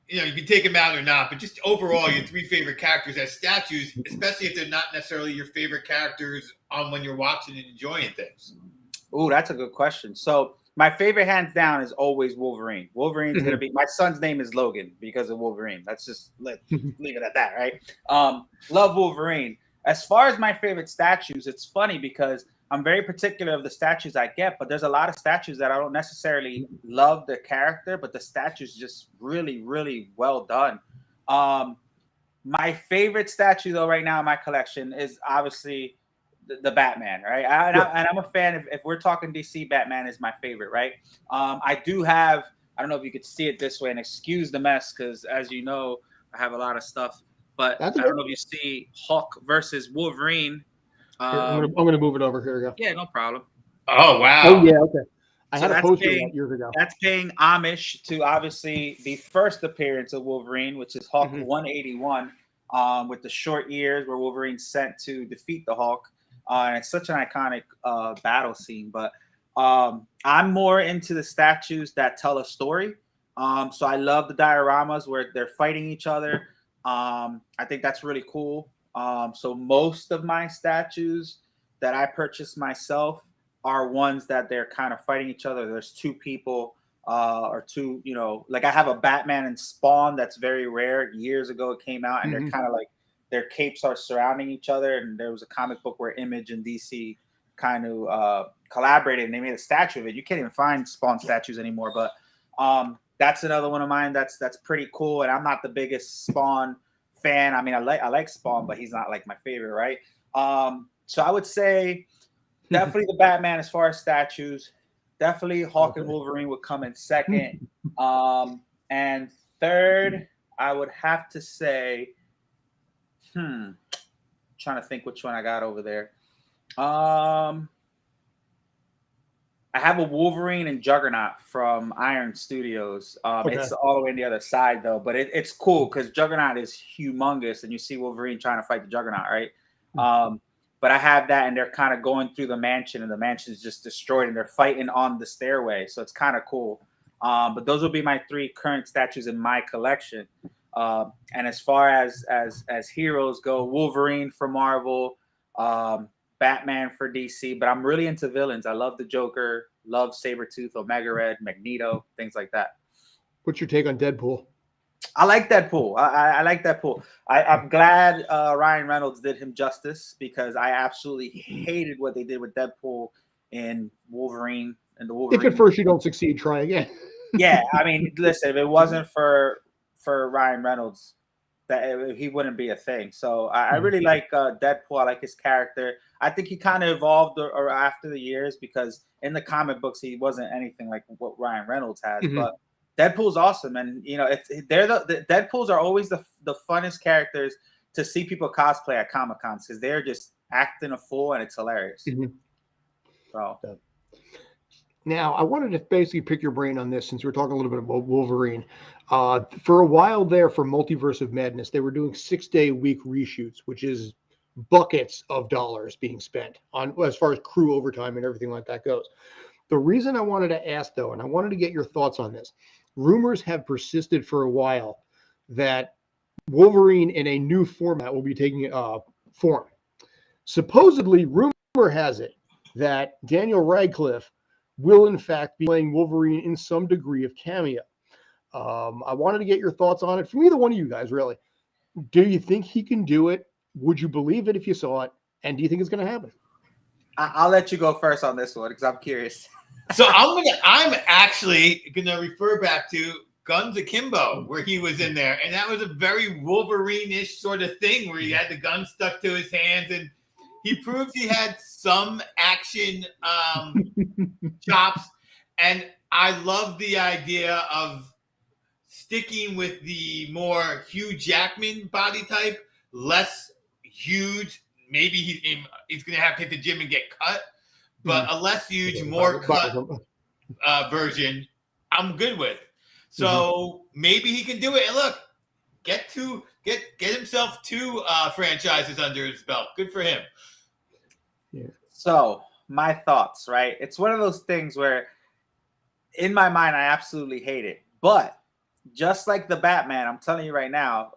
You can take them out or not, but just overall, your 3 favorite characters as statues, especially if they're not necessarily your favorite characters on when you're watching and enjoying things. Oh, that's a good question. So my favorite, hands down, is always Wolverine. Wolverine's going to be, my son's name is Logan because of Wolverine. Let's just leave it at that, right? Love Wolverine. As far as my favorite statues, it's funny because I'm very particular of the statues I get, but there's a lot of statues that I don't necessarily love the character, but the statue's just really, really well done. My favorite statue, though, right now in my collection is obviously the Batman, right? And I'm a fan. If we're talking DC, Batman is my favorite, right? I do have, I don't know if you could see it this way, and excuse the mess, because as you know, I have a lot of stuff, but I don't know if you see Hulk versus Wolverine. I'm gonna move it over here. Go. Yeah, no problem. Oh wow. Oh yeah. Okay. I had a poster that years ago. That's paying homage to obviously the first appearance of Wolverine, which is Hulk 181, with the short ears, where Wolverine's sent to defeat the Hulk. And it's such an iconic battle scene. But I'm more into the statues that tell a story. So I love the dioramas where they're fighting each other. I think that's really cool. So most of my statues that I purchased myself are ones that they're kind of fighting each other. There's 2 people or two. You know, like I have a Batman and Spawn that's very rare. Years ago it came out, and they're kind of like their capes are surrounding each other. And there was a comic book where Image and DC kind of collaborated, and they made a statue of it. You can't even find Spawn statues anymore, but that's another one of mine. That's pretty cool. And I'm not the biggest Spawn fan. I mean, I like Spawn, but he's not like my favorite, right? So I would say definitely the Batman as far as statues. Definitely Hawk and Wolverine would come in second. And third, I would have to say, trying to think which one I got over there. I have a Wolverine and Juggernaut from Iron Studios. It's all the way on the other side though, but it's cool because Juggernaut is humongous, and you see Wolverine trying to fight the Juggernaut, right? But I have that, and they're kind of going through the mansion, and the mansion is just destroyed, and they're fighting on the stairway, so it's kind of cool. But those will be my three current statues in my collection. And as far as heroes go, Wolverine for Marvel, Batman for DC, but I'm really into villains. I love the Joker, love Sabretooth, Omega Red, Magneto, things like that. What's your take on Deadpool? I like Deadpool. I like Deadpool. I'm glad Ryan Reynolds did him justice, because I absolutely hated what they did with Deadpool in Wolverine and the Wolverine. If at first you don't succeed, try again. Yeah, I mean, listen, if it wasn't for Ryan Reynolds, he wouldn't be a thing. So I really like Deadpool. I like his character. I think he kind of evolved or after the years, because in the comic books he wasn't anything like what Ryan Reynolds has. But Deadpool's awesome, and you know, they're the Deadpools are always the funnest characters to see people cosplay at Comic Cons, because they're just acting a fool and it's hilarious. So. Now, I wanted to basically pick your brain on this, since we're talking a little bit about Wolverine. For a while there, for Multiverse of Madness, they were doing 6-day-a-week reshoots, which is buckets of dollars being spent on as far as crew overtime and everything like that goes. The reason I wanted to ask, though, and I wanted to get your thoughts on this, rumors have persisted for a while that Wolverine in a new format will be taking form. Supposedly, rumor has it that Daniel Radcliffe will in fact be playing Wolverine in some degree of cameo. I wanted to get your thoughts on it from either one of you guys, really. Do you think he can do it? Would you believe it if you saw it? And do you think it's going to happen? I'll let you go first on this one, because I'm curious. So I'm actually gonna refer back to Guns Akimbo, where he was in there, and that was a very Wolverine-ish sort of thing, where he had the gun stuck to his hands, and he proved he had some action chops. And I love the idea of sticking with the more Hugh Jackman body type, less huge. Maybe he's going to have to hit the gym and get cut, but a less huge, more cut version, I'm good with. So maybe he can do it. And look, get himself 2 franchises under his belt. Good for him. Yeah. So my thoughts, right? It's one of those things where, in my mind, I absolutely hate it. But just like the Batman, I'm telling you right now,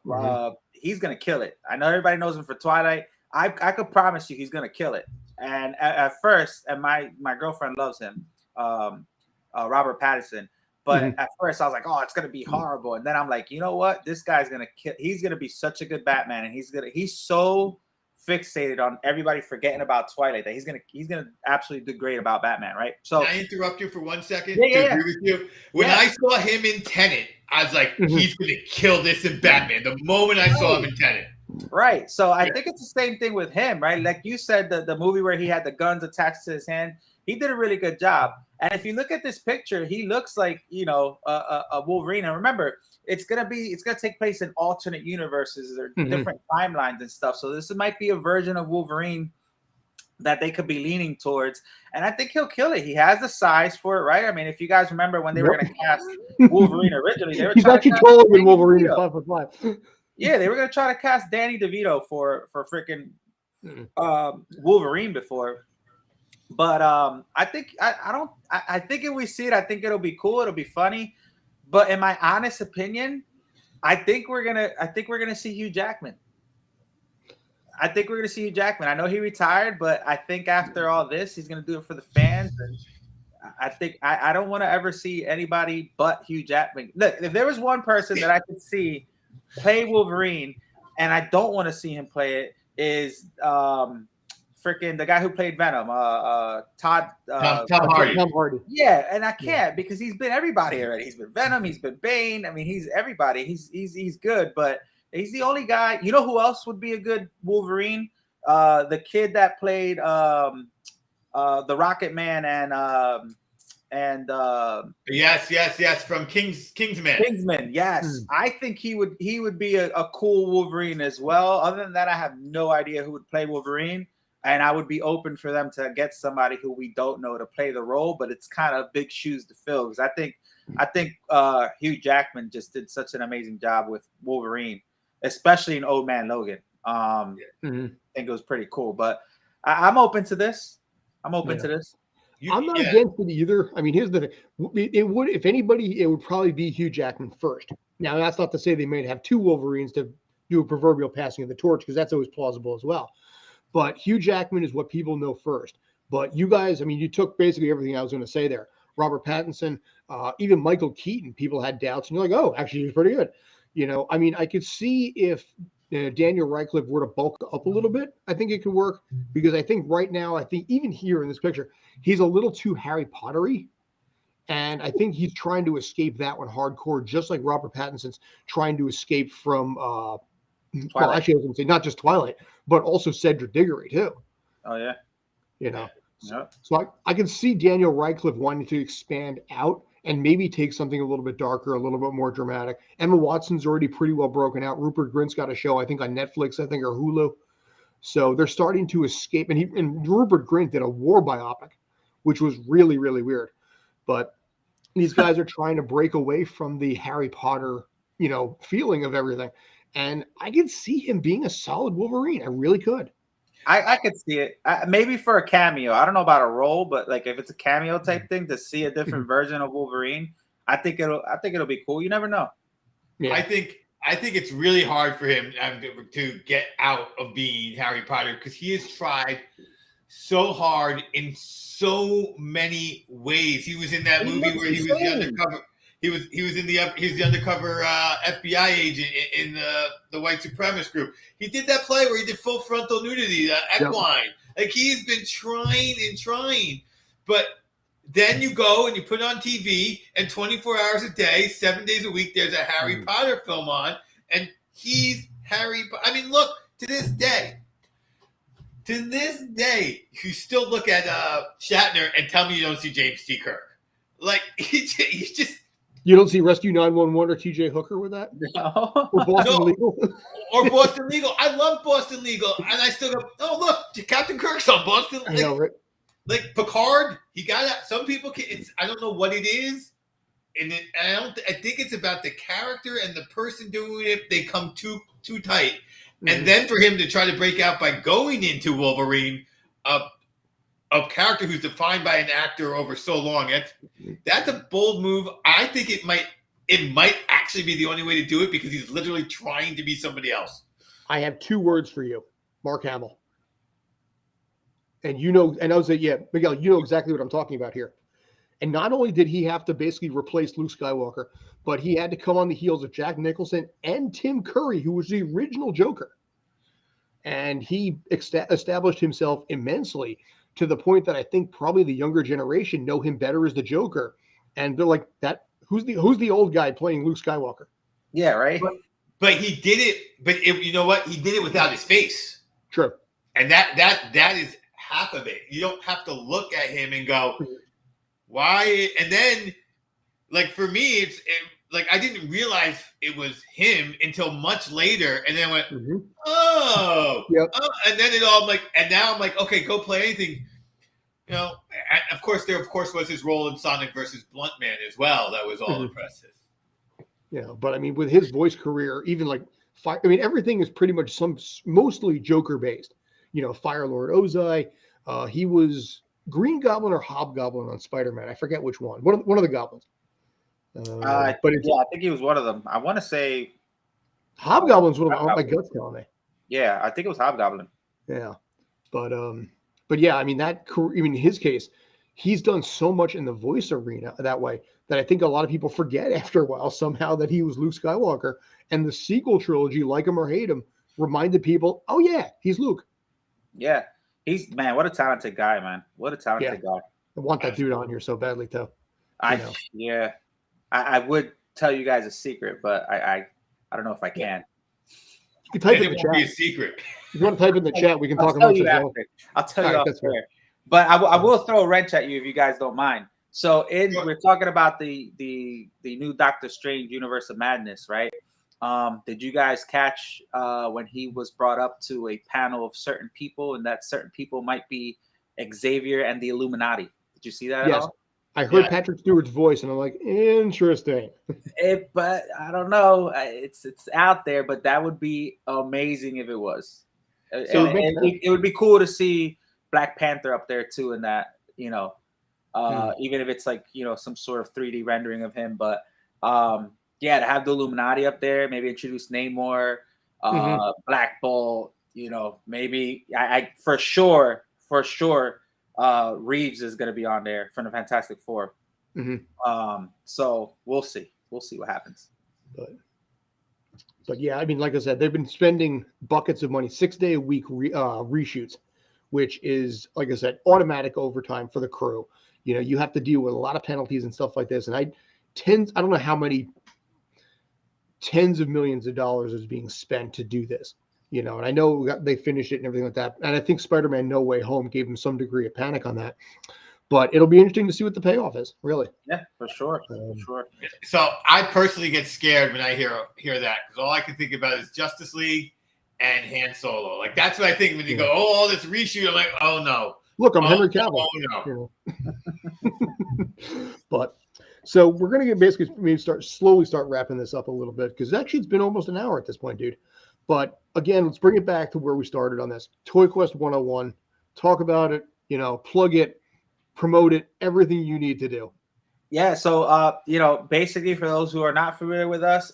he's gonna kill it. I know everybody knows him for Twilight. I could promise you he's gonna kill it. And at first, and my girlfriend loves him, Robert Pattinson. But at first I was like, oh, it's gonna be horrible. And then I'm like, you know what? This guy's gonna kill. He's gonna be such a good Batman, and he's so fixated on everybody forgetting about Twilight that he's gonna absolutely do great about Batman, right? So can I interrupt you for 1 second to agree with you? When I saw him in Tenet, I was like, he's gonna kill this in Batman. The moment I saw him in Tenet. Right. So I think it's the same thing with him, right? Like you said, the movie where he had the guns attached to his hand, he did a really good job. And if you look at this picture, he looks like, you know, a Wolverine. And remember, it's gonna take place in alternate universes or different timelines and stuff. So this might be a version of Wolverine that they could be leaning towards. And I think he'll kill it. He has the size for it, right? I mean, if you guys remember when they were gonna cast Wolverine originally, they were he's actually taller than Wolverine is 5'5". Yeah, they were gonna try to cast Danny DeVito for freaking Wolverine before. But I think I think if we see it, I think it'll be cool. It'll be funny. But in my honest opinion, I think we're gonna see Hugh Jackman. I think we're gonna see Hugh Jackman. I know he retired, but I think after all this, he's gonna do it for the fans. And I think I don't want to ever see anybody but Hugh Jackman. Look, if there was one person that I could see play Wolverine, and I don't want to see him play it, is freaking the guy who played Venom, Tom Hardy. Tom Hardy. Yeah, and I can't because he's been everybody already. He's been Venom, he's been Bane. I mean, he's everybody. He's good, but he's the only guy. You know who else would be a good Wolverine? The kid that played the Rocket Man and yes, from Kingsman. Yes, I think he would be a cool Wolverine as well. Other than that, I have no idea who would play Wolverine, and I would be open for them to get somebody who we don't know to play the role. But it's kind of big shoes to fill because I think Hugh Jackman just did such an amazing job with Wolverine, especially in Old Man Logan. I think it was pretty cool, but I'm open to this. I'm open to this. I'm not against it either. I mean, here's the thing. It would, if anybody, it would probably be Hugh Jackman first. Now, that's not to say they might have two Wolverines to do a proverbial passing of the torch, because that's always plausible as well. But Hugh Jackman is what people know first. But you guys, I mean, you took basically everything I was going to say there. Robert Pattinson, even Michael Keaton, people had doubts, and you're like, oh, actually, he's pretty good. You know, I mean, I could see if Daniel Radcliffe were to bulk up a little bit, I think it could work, because I think right now, I think even here in this picture, he's a little too Harry Potter-y, and I think he's trying to escape that one hardcore, just like Robert Pattinson's trying to escape from, well, actually, I was going to say not just Twilight, but also Cedric Diggory too. Oh yeah, you know. Yep. So I can see Daniel Radcliffe wanting to expand out and maybe take something a little bit darker, a little bit more dramatic. Emma Watson's already pretty well broken out. Rupert Grint's got a show, I think, on Netflix, or Hulu. So they're starting to escape. And Rupert Grint did a war biopic, which was really, really weird. But these guys are trying to break away from the Harry Potter, you know, feeling of everything. And I could see him being a solid Wolverine. I really could. I could see it. Maybe for a cameo. I don't know about a role, but like if it's a cameo type thing to see a different version of Wolverine, I think it'll be cool. You never know. Yeah. I think it's really hard for him to get out of being Harry Potter, because he has tried so hard in so many ways. He was in that movie where he was the undercover. He was the undercover FBI agent in the white supremacist group. He did that play where he did full frontal nudity, equine. Yep. Like, he's been trying, but then you go and you put it on TV, and 24 hours a day, 7 days a week, there's a Harry Potter film on, and he's Harry. I mean, look, to this day, you still look at Shatner and tell me you don't see James T. Kirk. Like, he's just. You don't see Rescue 911 or TJ Hooker with that? No. Or Boston Legal? Or Boston Legal. I love Boston Legal. And I still go, oh, look, Captain Kirk's on Boston. I know, right? Like Picard, he got it. Some people can, I don't know what it is. And I think it's about the character and the person doing it. They come too tight. Mm-hmm. And then for him to try to break out by going into Wolverine, a character who's defined by an actor over so long, that's a bold move. I think it might actually be the only way to do it, because he's literally trying to be somebody else. I have two words for you: Mark Hamill. And you know, and I was like, yeah, Miguel, you know exactly what I'm talking about here. And not only did he have to basically replace Luke Skywalker, but he had to come on the heels of Jack Nicholson and Tim Curry, who was the original Joker. And he established himself immensely, to the point that I think probably the younger generation know him better as the Joker. And they're like, that who's the old guy playing Luke Skywalker? Yeah, right. But he did it, you know what? He did it without his face. True. And that is half of it. You don't have to look at him and go, why? And then, like, for me, like, I didn't realize it was him until much later, and then I went, oh, and then now I'm like, okay, go play anything. You know, of course was his role in Sonic versus Blunt Man as well. That was all impressive. Yeah, but I mean, with his voice career, even like, everything is pretty much mostly Joker based. You know, Fire Lord Ozai, he was Green Goblin or Hobgoblin on Spider-Man. I forget which one. One of the goblins. But I think he was one of them. I want to say Hobgoblin's one of my guts telling me. Yeah, I think it was Hobgoblin. Yeah, but yeah, I mean in his case, he's done so much in the voice arena that way that I think a lot of people forget after a while somehow that he was Luke Skywalker. And the sequel trilogy, Like Him or Hate Him, reminded people, oh yeah, he's Luke. Yeah, he's, man, what a talented guy, man. What a talented guy. I want that dude on here so badly too. I would tell you guys a secret, but I don't know if I can. You can type it in the chat. Be a secret. If you want to type in the chat, we can talk about it. I'll tell you after. But I will throw a wrench at you if you guys don't mind. So we're talking about the new Doctor Strange Universe of Madness, right? Did you guys catch when he was brought up to a panel of certain people, and that certain people might be Xavier and the Illuminati? Did you see that at all? I heard Patrick Stewart's voice, and I'm like, interesting. But I don't know. It's out there, but that would be amazing if it was. So it would be cool to see Black Panther up there too, in that, even if it's like, some sort of 3D rendering of him. But to have the Illuminati up there, maybe introduce Namor, Black Bolt, maybe I for sure. Reeves is going to be on there from the Fantastic Four. So we'll see what happens. But yeah, I mean, like I said, they've been spending buckets of money, 6-day-a-week reshoots, which is, like I said, automatic overtime for the crew. You have to deal with a lot of penalties and stuff like this. And I don't know how many tens of millions of dollars is being spent to do this. And I know they finished it and everything like that. And I think Spider-Man No Way Home gave them some degree of panic on that. But it'll be interesting to see what the payoff is, really. Yeah, for sure. So I personally get scared when I hear that, because all I can think about is Justice League and Han Solo. Like, that's what I think when you go, all this reshoot. I'm like, oh no. Look, I'm Henry Cavill. Oh no. But so we're gonna maybe slowly start wrapping this up a little bit, because actually it's been almost an hour at this point, dude. But again, let's bring it back to where we started on this. Toy Quest 101. Talk about it, plug it, promote it, everything you need to do. Yeah, so basically, for those who are not familiar with us,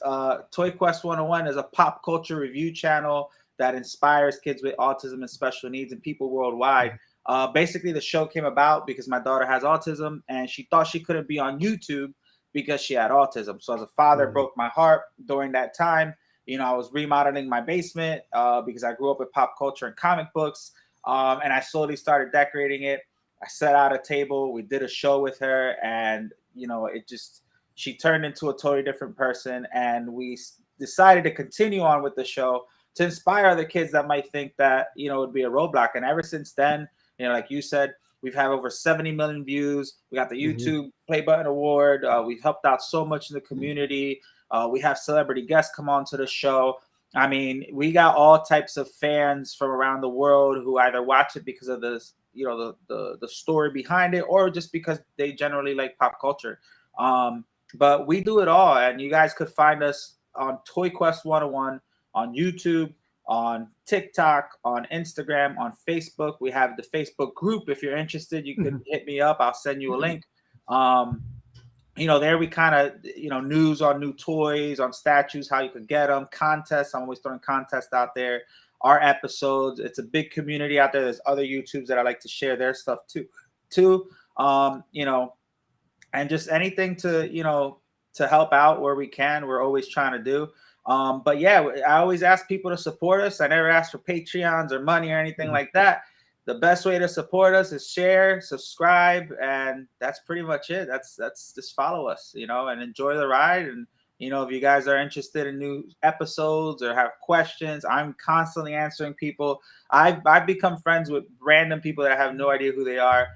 Toy Quest 101 is a pop culture review channel that inspires kids with autism and special needs and people worldwide. Basically, the show came about because my daughter has autism, and she thought she couldn't be on YouTube because she had autism. So as a father, it broke my heart during that time. I was remodeling my basement because I grew up with pop culture and comic books, and I slowly started decorating it. I set out a table. We did a show with her, and she turned into a totally different person. And we decided to continue on with the show to inspire other kids that might think that it would be a roadblock. And ever since then, like you said, we've had over 70 million views. We got the YouTube Play Button Award. We've helped out so much in the community. We have celebrity guests come on to the show. I mean, we got all types of fans from around the world who either watch it because of the story behind it, or just because they generally like pop culture. But we do it all, and you guys could find us on Toy Quest 101 on YouTube, on TikTok, on Instagram, on Facebook. We have the Facebook group. If you're interested, you can hit me up. I'll send you a link. There we kind of, news on new toys, on statues, how you can get them, contests. I'm always throwing contests out there. Our episodes. It's a big community out there. There's other YouTubes that I like to share their stuff too. And just anything to help out where we can. We're always trying to do. But yeah, I always ask people to support us. I never ask for Patreons or money or anything like that. The best way to support us is share, subscribe, and that's pretty much it. That's just follow us, and enjoy the ride. And if you guys are interested in new episodes or have questions, I'm constantly answering people. I've become friends with random people that I have no idea who they are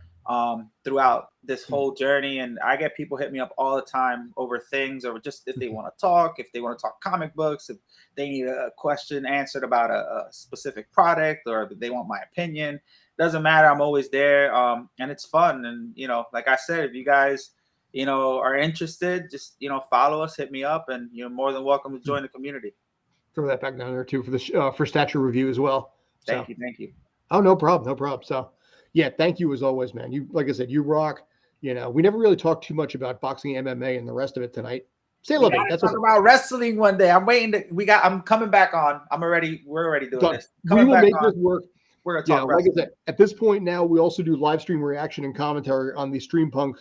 throughout this whole journey, and I get people hit me up all the time over things, or just if they want to talk, if they want to talk comic books, if they need a question answered about a specific product, or if they want my opinion. Doesn't matter. I'm always there, and it's fun. And like I said, if you guys are interested, just follow us, hit me up, and you're more than welcome to join the community. Throw that back down there too for the for stature review as well. Thank you. Oh, no problem. So yeah, thank you as always, man. You, like I said, you rock. We never really talked too much about boxing, MMA, and the rest of it tonight. Say a little bit. That's talk about wrestling one day. I'm waiting I'm coming back on. We're already doing this. We will make this work. We're gonna talk like I wrestling. said, at this point now, we also do live stream reaction and commentary on the Stream Punk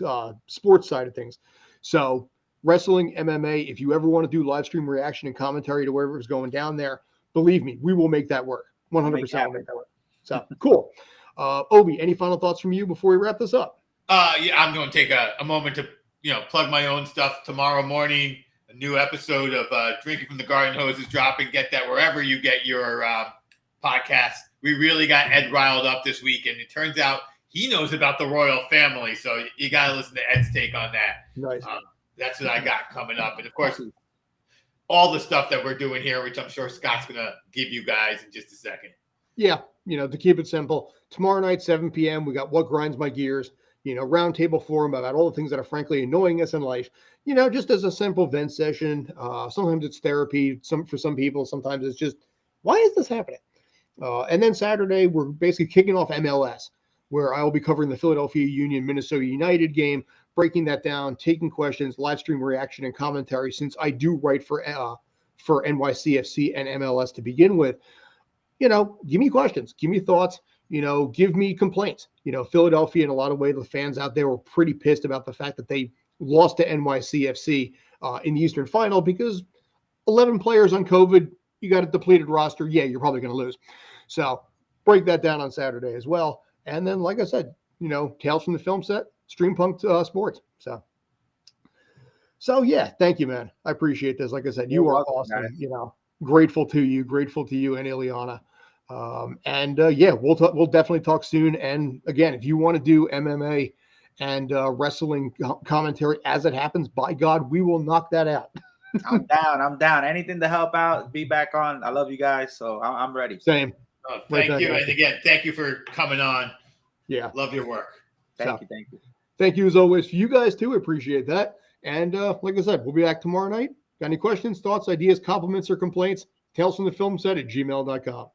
sports side of things. So wrestling, MMA, if you ever want to do live stream reaction and commentary to wherever's going down there, believe me, we will make that work. 100% will make that work. So cool. Obi, any final thoughts from you before we wrap this up? Yeah, I'm going to take a moment to, plug my own stuff. Tomorrow morning, a new episode of Drinking from the Garden Hose is dropping. Get that wherever you get your podcast. We really got Ed riled up this week, and it turns out he knows about the royal family. So you got to listen to Ed's take on that. Nice. That's what I got coming up. And of course, all the stuff that we're doing here, which I'm sure Scott's going to give you guys in just a second. Yeah. To keep it simple, tomorrow night, 7 p.m., we got What Grinds My Gears, roundtable forum about all the things that are frankly annoying us in life, just as a simple vent session. Sometimes it's therapy. For some people, sometimes it's just, why is this happening? And then Saturday, we're basically kicking off MLS, where I will be covering the Philadelphia Union Minnesota United game, breaking that down, taking questions, live stream reaction and commentary, since I do write for NYCFC and MLS to begin with. Give me questions, give me thoughts, give me complaints. Philadelphia, in a lot of ways, the fans out there were pretty pissed about the fact that they lost to NYCFC in the Eastern Final because 11 players on COVID, you got a depleted roster. Yeah, you're probably going to lose. So break that down on Saturday as well. And then, like I said, Tales from the Film Set, Stream Punk Sports. So yeah, thank you, man. I appreciate this. Like I said, you are awesome. Guys. Grateful to you and Ileana. We'll definitely talk soon. And again, if you want to do MMA and wrestling commentary as it happens, by God, we will knock that out. I'm down. Anything to help out, be back on. I love you guys, so I'm ready. Same. Thank you. And again, thank you for coming on. Yeah. Love your work. Thank you. Thank you as always. You guys too. Appreciate that. And like I said, we'll be back tomorrow night. Got any questions, thoughts, ideas, compliments, or complaints? Talesfromthefilmset@gmail.com.